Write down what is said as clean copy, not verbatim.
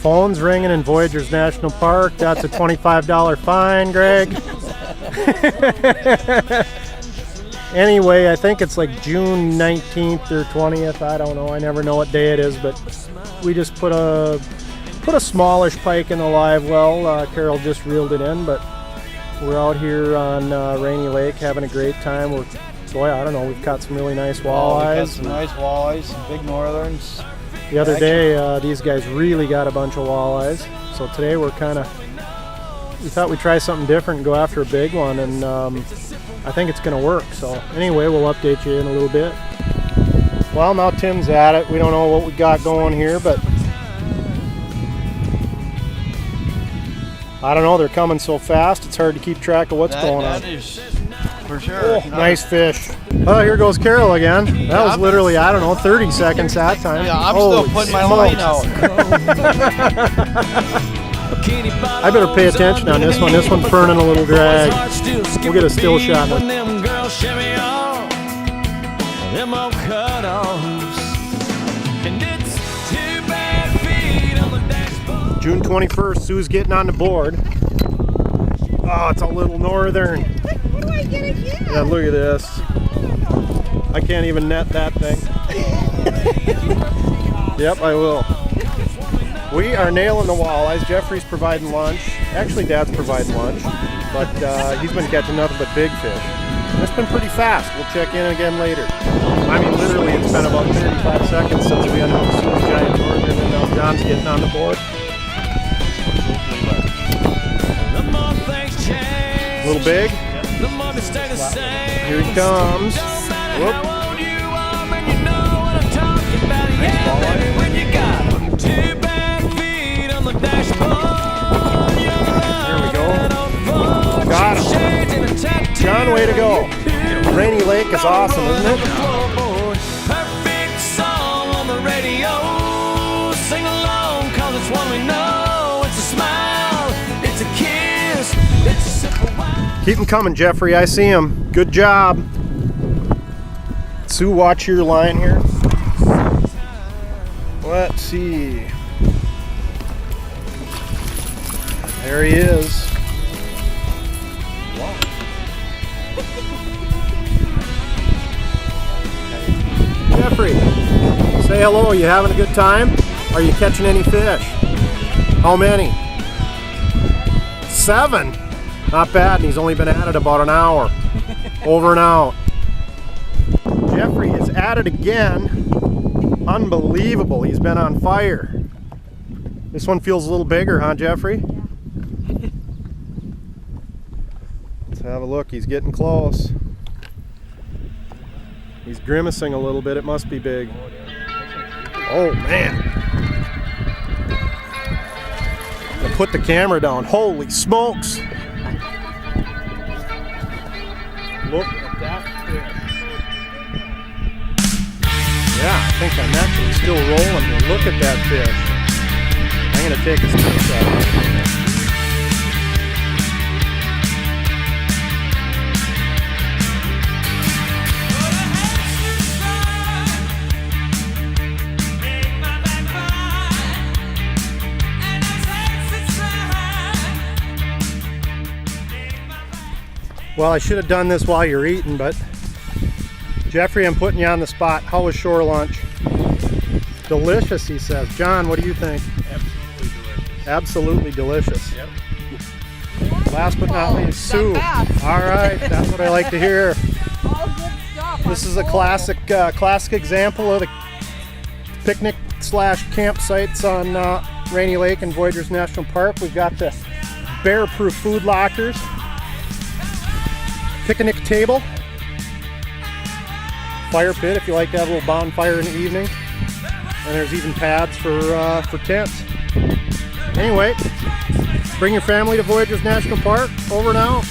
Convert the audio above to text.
phone's ringing in Voyageurs National Park. That's a $25 fine, Greg. Anyway, I think it's like June 19th or 20th. I don't know. I never know what day it is, but we just put a smallish pike in the live well. Carol just reeled it in, but we're out here on Rainy Lake having a great time. Boy, I don't know, we've caught some really nice walleyes. We've got some nice walleyes, some big northerns. The other day, these guys really got a bunch of walleyes. So today we thought we'd try something different and go after a big one, and I think it's going to work. So anyway, we'll update you in a little bit. Well, now Tim's at it. We don't know what we got going here, but I don't know. They're coming so fast, it's hard to keep track of what's going on. That is for sure. Oh, nice fish. Oh, here goes Carol again. That was literally, I don't know, 30 seconds that time. Yeah, I'm still putting my line out. I better pay attention on this one. This one's burning a little drag. We'll get a still shot. June 21st, Sue's getting on the board. Oh, it's a little northern. What do I get again? Yeah, look at this. I can't even net that thing. Yep, I will. We are nailing the walleyes. Jeffrey's providing lunch. Actually, Dad's providing lunch, but he's been catching nothing but big fish. And it's been pretty fast. We'll check in again later. I mean, literally, it's been about 35 seconds since we unhooked Sue's giant northern, and now John's getting on the board. A little big. Here he comes. Whoop. There we go. Got him. John, way to go. Rainy Lake is awesome, isn't it? Perfect song on the radio. Sing along, 'cause it's one we know. It's a smile, it's a kiss, it's a simple wow. Keep them coming, Jeffrey. I see them. Good job. Sue, watch your line here. Let's see. There he is. Jeffrey, say hello. Are you having a good time? Are you catching any fish? How many? 7. Not bad, and he's only been at it about an hour. Over and out. Jeffrey is at it again. Unbelievable, he's been on fire. This one feels a little bigger, huh, Jeffrey? Yeah. Let's have a look, he's getting close. He's grimacing a little bit, it must be big. Oh, man. I'll put the camera down. Holy smokes. Look at that fish. Yeah, I think I'm actually still rolling here. Look at that fish. I'm going to take a still shot. Well, I should have done this while you're eating, but Jeffrey, I'm putting you on the spot. How was shore lunch? Delicious, he says. John, what do you think? Absolutely delicious. Absolutely delicious. Yep. Last but not least, Sue. All right, that's what I like to hear. All good stuff. This is a classic example of the picnic / campsites on Rainy Lake and Voyageurs National Park. We've got the bear-proof food lockers, picnic table, fire pit if you like to have a little bonfire in the evening, and there's even pads for tents. Anyway, bring your family to Voyageurs National Park. Over and out.